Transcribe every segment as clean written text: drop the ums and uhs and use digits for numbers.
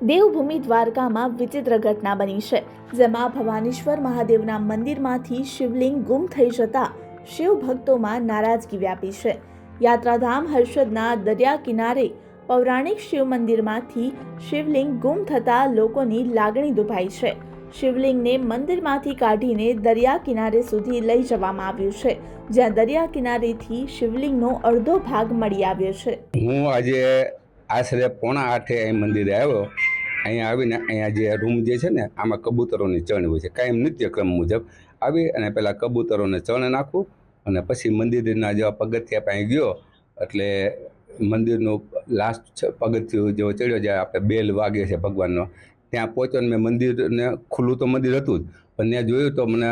દેવભૂમિ દ્વારકામાં વિચિત્ર ઘટના બની છે, જેમાં ભવાનીશ્વર મહાદેવના મંદિરમાંથી શિવલિંગ ગુમ થઈ જતા શિવ ભક્તોમાં નારાજગી વ્યાપી છે। યાત્રાધામ હર્ષદના દરિયા કિનારે પૌરાણિક શિવ મંદિરમાંથી શિવલિંગ ગુમ થતા લોકોની લાગણી દુભાઈ છે। શિવલિંગને મંદિરમાંથી કાઢીને દરિયા કિનારે સુધી લઈ જવામાં આવ્યું છે, જ્યાં દરિયા કિનારેથી શિવલિંગનો અડધો ભાગ મળી આવ્યો છે। હું આજે આશરે 7:45 અહીં મંદિરે આવ્યો। અહીંયા આવીને અહીંયા જે રૂમ જે છે ને, આમાં કબૂતરોની ચણ હોય છે। કાયમ નિત્યક્રમ મુજબ આવી અને પહેલાં કબૂતરોને ચણ નાખું અને પછી મંદિરના જેવા પગથિયા પાસે ગયો એટલે મંદિરનું લાસ્ટ પગથિયું જેવો ચડ્યો, જ્યાં આપણે બેલ વાગે છે ભગવાનનો, ત્યાં પહોંચ્યો ને મેં મંદિરને ખુલ્લું તો મંદિર હતું જ, પણ ત્યાં જોયું તો મને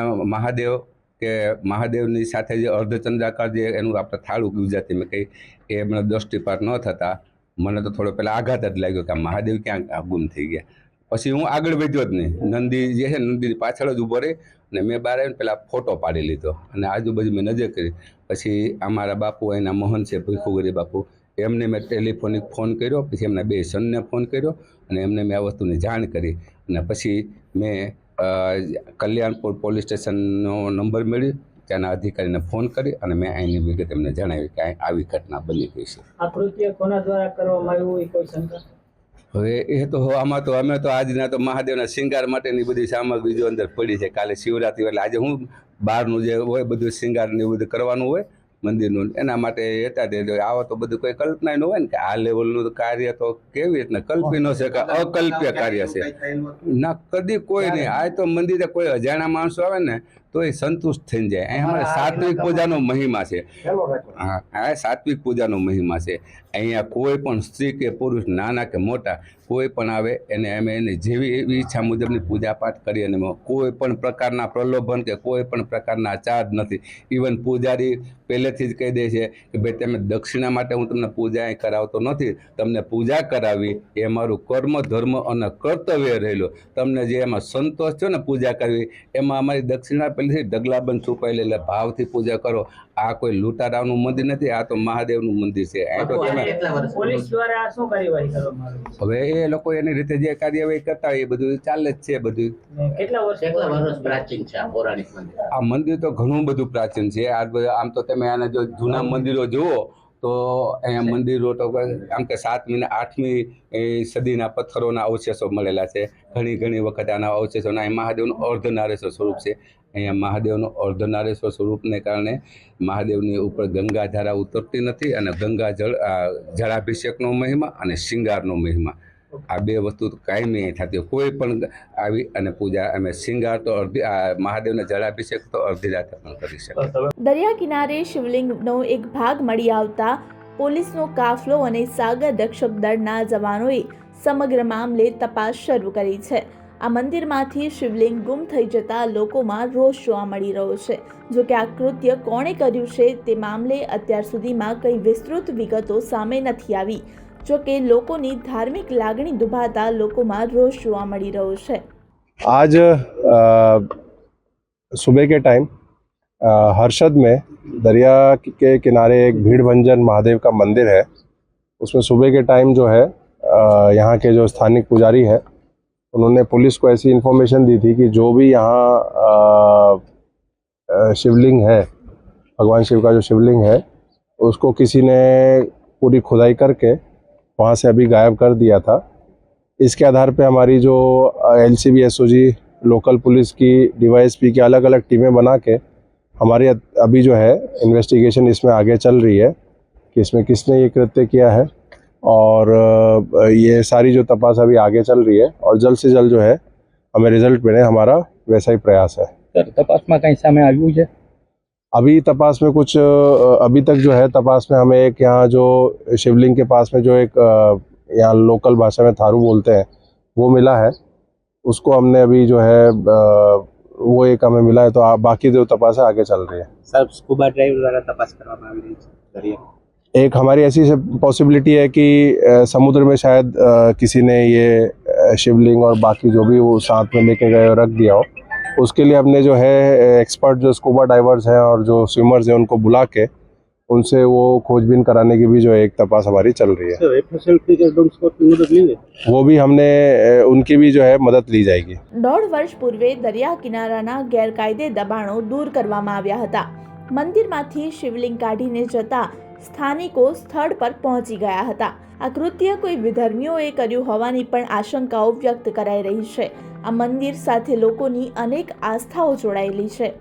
મહાદેવની સાથે જે અર્ધચંદ્રાકાર જે એનું આપણે થાળું ગુજરાતીમાં કંઈ એ મને દૃષ્ટિપાત ન થતા મને તો થોડો પહેલાં આઘાત જ લાગ્યો કે મહાદેવ ક્યાં ગુમ થઈ ગયા। પછી હું આગળ વધ્યો જ નહીં, નંદી જે છે નંદીની પાછળ જ ઊભો રહી અને મેં બહાર આવીને પહેલાં ફોટો પાડી લીધો અને આજુબાજુ મેં નજર કરી। પછી અમારા બાપુ અહીંના મોહન છે ભીખુગરી બાપુ, એમને મેં ટેલિફોનિક ફોન કર્યો, પછી એમના 2 સનને ફોન કર્યો અને એમને મેં આ વસ્તુની જાણ કરી અને પછી મેં કલ્યાણપુર પોલીસ સ્ટેશનનો નંબર મેળવી, ત્યાંના અધિકારીને ફોન કરી અને મેં અહીંની વિગત એમને જણાવી કે આવી ઘટના બની ગઈ છે। આ કૃત્ય કોના દ્વારા કરવામાં આવ્યું એ કોઈ શંકા? હવે એ તો આમાં તો અમે તો આજના તો મહાદેવના શિંગાર માટેની બધી સામગ્રી જો અંદર પડી છે। કાલે શિવરાત્રી એટલે આજે હું બહારનું જે હોય બધું શિંગાર ને બધું કરવાનું હોય મંદિરનું, એના માટે હતા। આવો તો બધું કોઈ કલ્પના ન હોય ને કે આ લેવલનું કાર્ય તો કેવી રીતના કલ્પી ન શકે, અકલ્પ્ય કાર્ય છે ના, કદી કોઈ નહીં। આ તો મંદિરે કોઈ અજાણ્યા માણસો આવે ને તો એ સંતુષ્ટ થઈ જાય। અહીંયા અમારે સાત્વિક પૂજાનો મહિમા છે। હા, આ સાત્વિક પૂજાનો મહિમા છે। અહીંયા કોઈ પણ સ્ત્રી કે પુરુષ, નાના કે મોટા, કોઈ પણ આવે એને અમે એને જેવી એવી ઈચ્છા મુજબની પૂજાપાઠ કરીએ અને કોઈ પણ પ્રકારના પ્રલોભન કે કોઈ પણ પ્રકારના ચાર્જ નથી। ઇવન પૂજારી પહેલેથી જ કહી દે છે કે ભાઈ તમે દક્ષિણા માટે હું તમને પૂજા અહીં કરાવતો નથી, તમને પૂજા કરાવી એ મારું કર્મ ધર્મ અને કર્તવ્ય રહેલું। તમને જે એમાં સંતોષ થયો ને પૂજા કરવી, એમાં અમારી દક્ષિણા પહેલેથી ઢગલાબંધ છુપાયેલી, એટલે ભાવથી પૂજા કરો। આ કોઈ લૂંટારાનું મંદિર નથી, આ તો મહાદેવનું મંદિર છે। પોલીસ દ્વારા શું કાર્યવાહી કરવામાં આવી? હવે એ લોકો એની રીતે જે કાર્યવાહી કરતા હોય એ બધું ચાલે જ છે બધું। કેટલા વર્ષ પ્રાચીન છે આ પૌરાણિક મંદિર? આ મંદિર તો ઘણું બધું પ્રાચીન છે। આમ તો તમે આના જો જૂના મંદિરો જુઓ તો અહીંયા મંદિરો તો આમ કે 7મી ને 8મી સદીના પથ્થરોના અવશેષો મળેલા છે। ઘણી વખત આના અવશેષોના અહીં મહાદેવનું અર્ધનારેશ્વર સ્વરૂપ છે। અહીંયા મહાદેવનું અર્ધનારેશ્વર સ્વરૂપને કારણે મહાદેવની ઉપર ગંગાધારા ઉતરતી નથી અને ગંગા જળાભિષેકનો મહિમા અને શિંગારનો મહિમા, આ 2 વસ્તુ કાયમી અહીં થતી હોય। કોઈ પણ આવી અને પૂજા અમે શિંગાર તો મહાદેવના જળાભિષેક તો અડધી રાતે પણ કરી શકે। દરિયા કિનારે શિવલિંગનો એક ભાગ મળી આવતા પોલીસનો કાફલો અને સાગર રક્ષક દળના જવાનોએ સમગ્ર મામલે તપાસ શરૂ કરી છે। આ મંદિરમાંથી શિવલિંગ ગુમ થઈ જતા લોકોમાં રોષ જોવા મળી રહ્યો છે। જો કે આ કૃત્ય કોણે કર્યું છે તે મામલે અત્યાર સુધીમાં કંઈ વિસ્તૃત વિગતો સામે નથી આવી। જો કે લોકોની ધાર્મિક લાગણી દુભાતા લોકોમાં રોષ જોવા મળી રહ્યો છે। आज सुबह के टाइम हर्षद में दरिया के किनारे एक भीड़ भंजन महादेव का मंदिर है। उसमें सुबह के टाइम जो है यहाँ के जो स्थानिक पुजारी है उन्होंने पुलिस को ऐसी इन्फॉर्मेशन दी थी कि जो भी यहाँ शिवलिंग है, भगवान शिव का जो शिवलिंग है, उसको किसी ने पूरी खुदाई करके वहाँ से अभी गायब कर दिया था। इसके आधार पे हमारी जो LCB SOG लोकल पुलिस की DYSP की अलग अलग टीमें बना के हमारी अभी जो है इन्वेस्टिगेशन इसमें आगे चल रही है कि इसमें किसने ये कृत्य किया है, और ये सारी जो तपास अभी आगे चल रही है और जल्द से जल्द जो है हमें रिजल्ट मिले, हमारा वैसा ही प्रयास है। सर, तपास में कहीं सामने आयु है? अभी तपास में कुछ अभी तक जो है तपास में हमें एक यहाँ जो शिवलिंग के पास में जो एक यहाँ लोकल भाषा में थारू बोलते हैं वो मिला है, उसको हमने अभी जो है वो एक हमें मिला है। तो बाकी जो तपास है आगे चल रही है। सर, स्कूबा ड्राइव द्वारा तपास करवाना આવી રહી છે। एक हमारी ऐसी पॉसिबिलिटी है कि समुद्र में शायद किसी ने ये शिवलिंग और बाकी जो भी वो साथ में लेके गए और रख दिया हो। उसके लिए हमने जो है एक्सपर्ट जो स्कूबा डाइवर्स हैं और जो स्विमर्स हैं उनको बुला के उनसे वो खोजबीन कराने की भी जो है एक तपास हमारी चल रही है। वो भी हमने उनकी भी जो है मदद ली जाएगी। 1.5 વર્ષ પૂર્વે દરિયા કિનારાના ગેરકાયદે દબાણો દૂર કરવામાં આવ્યા હતા. મંદિરમાંથી શિવલિંગ કાઢીને જતા સ્થાનિકો સ્થળ પર પહોંચી ગયા હતા. આ કૃત્ય કોઈ વિધર્મીઓએ કર્યું હોવાની પણ આશંકાઓ વ્યક્ત કરાઈ રહી છે. આ મંદિર સાથે લોકોની અનેક આસ્થાઓ જોડાયેલી છે.